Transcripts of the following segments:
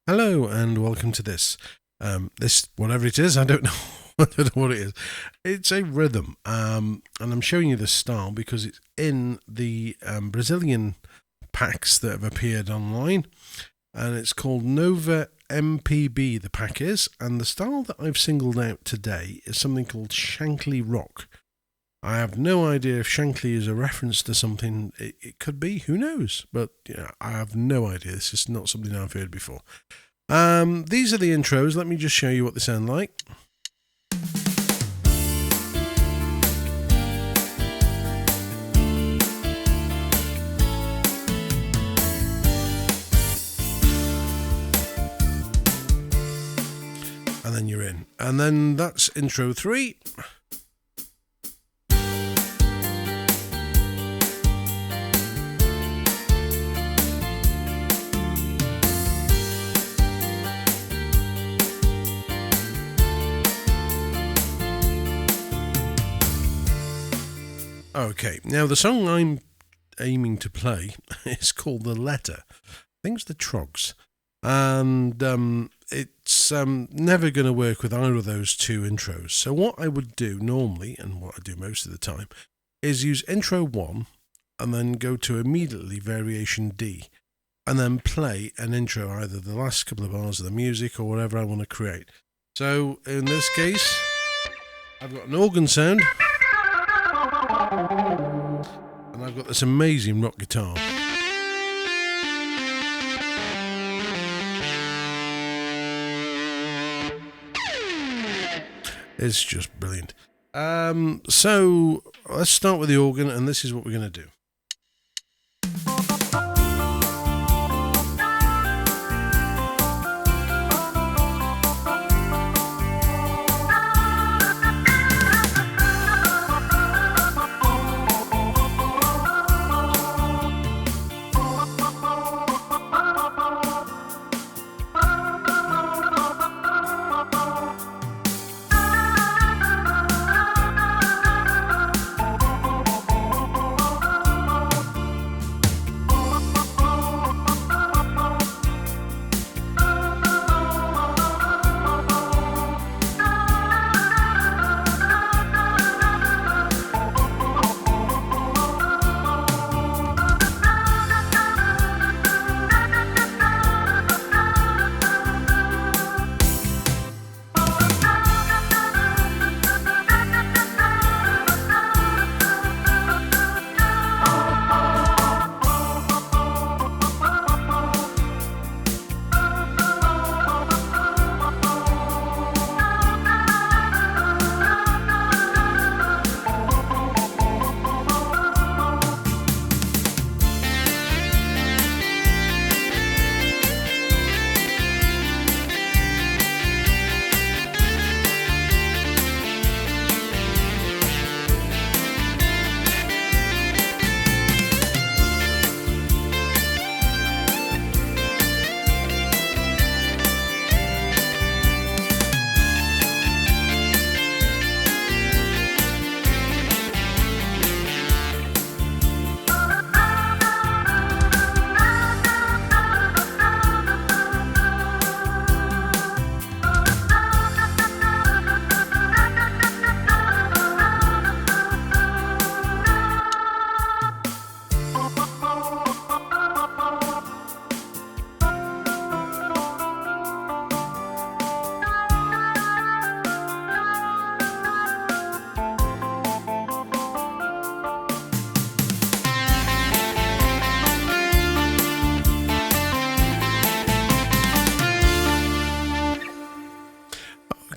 Hello and welcome to this. This whatever it is, I don't know. I don't know what it is. It's a rhythm, and I'm showing you the style because it's in the Brazilian packs that have appeared online, and it's called Nova MPB. The pack is, and the style that I've singled out today is something called Skankley Rock. I have no idea if Skankley is a reference to something. It could be, who knows? But I have no idea. This is not something I've heard before. These are the intros. Let me just show you what they sound like. And then you're in. And then that's intro 3. Okay, now the song I'm aiming to play is called The Letter. I think it's the Trogs. And it's never going to work with either of those two intros. So what I would do normally, and what I do most of the time, is use intro 1 and then go to immediately variation D and then play an intro, either the last couple of bars of the music or whatever I want to create. So in this case, I've got an organ sound. And I've got this amazing rock guitar. It's just brilliant. So let's start with the organ, and this is what we're going to do.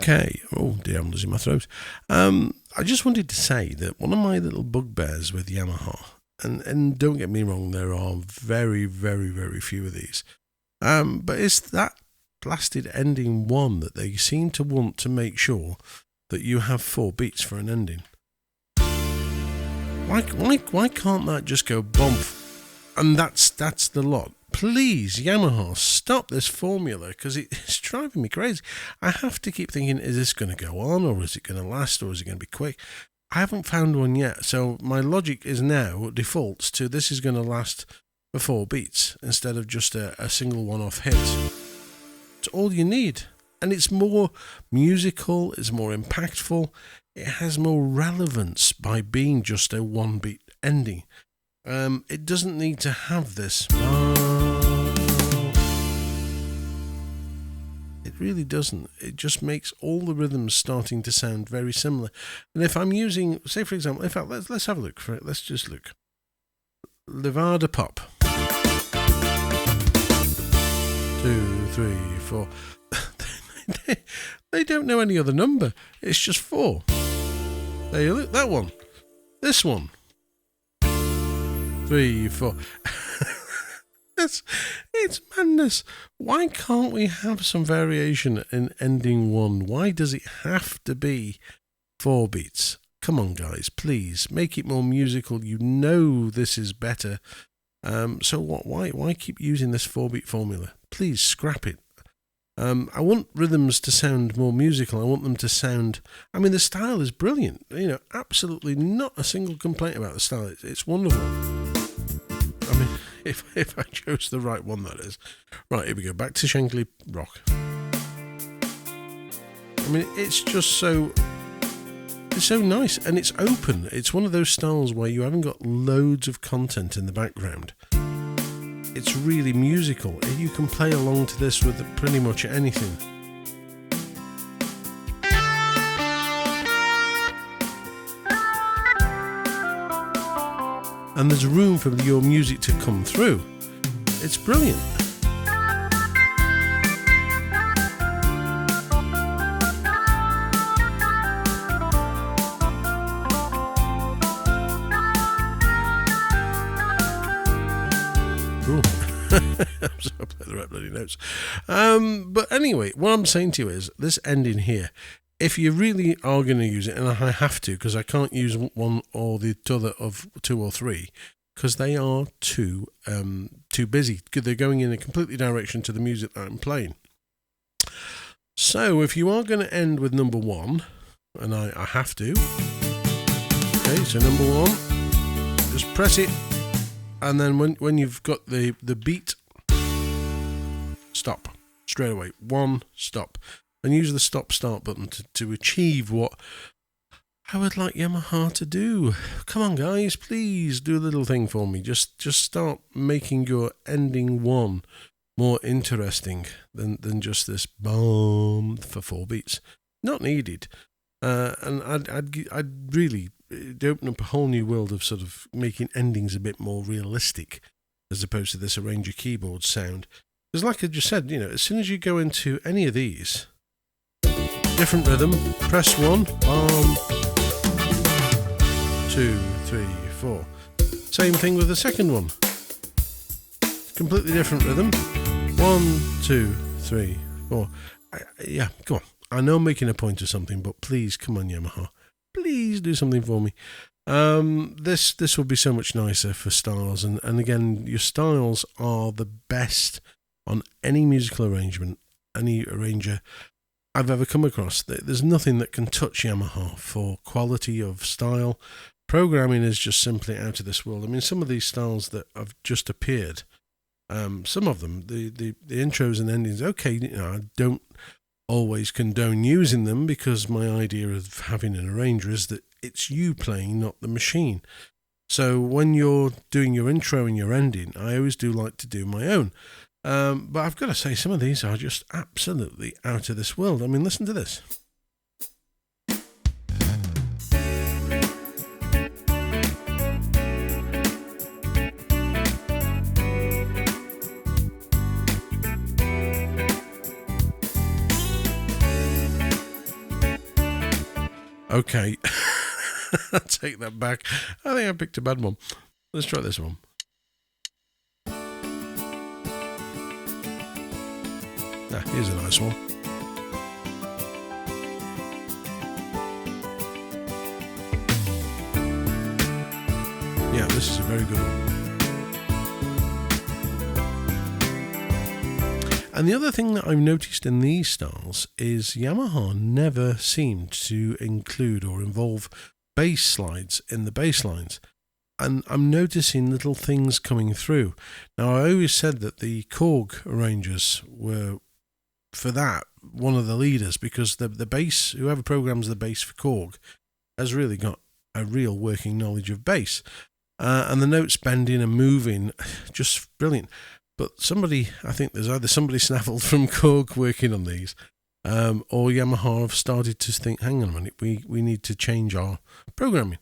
Okay. Oh dear, I'm losing my throat. I just wanted to say that one of my little bugbears with Yamaha, and don't get me wrong, there are very, very, very few of these, but it's that blasted ending 1 that they seem to want to make sure that you have 4 beats for an ending. Why can't that just go bump? And that's the lot. Please, Yamaha, stop this formula, because it's driving me crazy. I have to keep thinking, is this going to go on, or is it going to last, or is it going to be quick? I haven't found one yet, so my logic is now defaults to this is going to last for 4 beats instead of just a single one-off hit. That's all you need. And it's more musical, it's more impactful, it has more relevance by being just a one-beat ending. It doesn't need to have this. It really doesn't. It just makes all the rhythms starting to sound very similar. And if I'm using, say for example, in fact, let's have a look for it. Let's just look. Levada Pop. 2, 3, 4. They don't know any other number. It's just 4. There you look. That one. This one. 3, 4. It's madness. Why can't we have some variation in ending 1? Why does it have to be 4 beats? Come on, guys, please make it more musical. You know this is better. So what? Why keep using this 4-beat formula? Please scrap it. I want rhythms to sound more musical. I want them to sound... I mean, the style is brilliant. Absolutely not a single complaint about the style. It's wonderful. I mean, if I chose the right one, that is. Right, here we go. Back to Skankley Rock. I mean, it's just so... It's so nice, and it's open. It's one of those styles where you haven't got loads of content in the background. It's really musical. You can play along to this with pretty much anything. And there's room for your music to come through. It's brilliant. I'm sorry, I played the right bloody notes. But anyway, what I'm saying to you is this ending here, if you really are going to use it, and I have to because I can't use one or the other of 2 or 3 because they are too busy. They're going in a completely direction to the music that I'm playing. So if you are going to end with number 1, and I have to, okay, so number 1, just press it. And then when you've got the beat, stop straight away. 1, stop. And use the stop-start button to achieve what I would like Yamaha to do. Come on, guys, please do a little thing for me. Just start making your ending 1 more interesting than just this bomb for 4 beats. Not needed. And I'd really... It opened up a whole new world of sort of making endings a bit more realistic as opposed to this arranger keyboard sound. Because like I just said, as soon as you go into any of these, different rhythm, press 1, 2, 3, 4. Same thing with the second one. Completely different rhythm. 1, 2, 3, 4. Yeah, come on. I know I'm making a point of something, but please, come on, Yamaha. Please do something for me. This will be so much nicer for styles, and again, your styles are the best on any musical arrangement, any arranger I've ever come across. There's nothing that can touch Yamaha for quality of style. Programming is just simply out of this world. I mean, some of these styles that have just appeared, some of them, the intros and endings, okay, I don't always condone using them because my idea of having an arranger is that it's you playing, not the machine. So when you're doing your intro and your ending, I always do like to do my own. But I've got to say, some of these are just absolutely out of this world. I mean, listen to this. Okay, I'll take that back. I think I picked a bad one. Let's try this one. Here's a nice one. Yeah, this is a very good one. And the other thing that I've noticed in these styles is Yamaha never seemed to include or involve bass slides in the bass lines. And I'm noticing little things coming through. Now, I always said that the Korg arrangers were for that, one of the leaders, because the bass, whoever programs the bass for Korg, has really got a real working knowledge of bass. And the notes bending and moving, just brilliant. But somebody, I think there's either somebody snaffled from Korg working on these, or Yamaha have started to think, hang on a minute, we need to change our programming.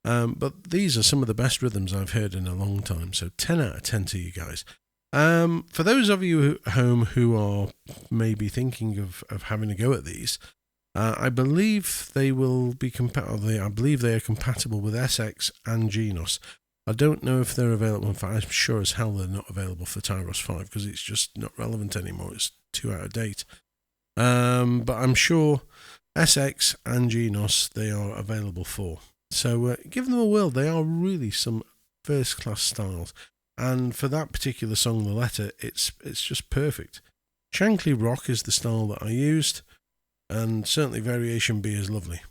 But these are some of the best rhythms I've heard in a long time. So 10 out of 10 to you guys. For those of you at home who are maybe thinking of having a go at these, I believe they will be I believe they are compatible with SX and Genos. I don't know if they're available for. I'm sure as hell they're not available for Tyros 5 because it's just not relevant anymore. It's too out of date. But I'm sure SX and Genos they are available for. So give them a whirl. They are really some first class styles. And for that particular song, The Letter, it's just perfect. Skankley Rock is the style that I used, and certainly Variation B is lovely.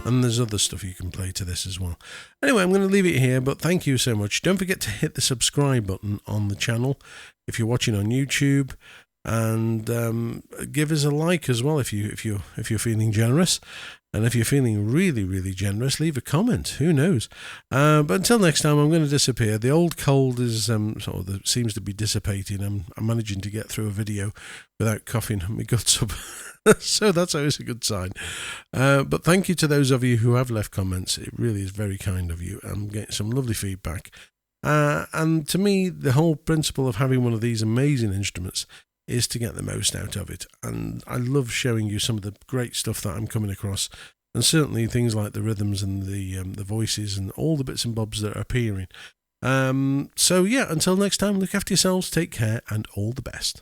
And there's other stuff you can play to this as well. Anyway, I'm going to leave it here, but thank you so much. Don't forget to hit the subscribe button on the channel if you're watching on YouTube, and give us a like as well if you're feeling generous. And if you're feeling really, really generous, leave a comment. Who knows? But until next time, I'm going to disappear. The old cold is seems to be dissipating. I'm managing to get through a video without coughing my guts up. So that's always a good sign. But thank you to those of you who have left comments. It really is very kind of you. I'm getting some lovely feedback. And to me, the whole principle of having one of these amazing instruments is to get the most out of it. And I love showing you some of the great stuff that I'm coming across, and certainly things like the rhythms and the voices and all the bits and bobs that are appearing. So yeah, until next time, look after yourselves, take care, and all the best.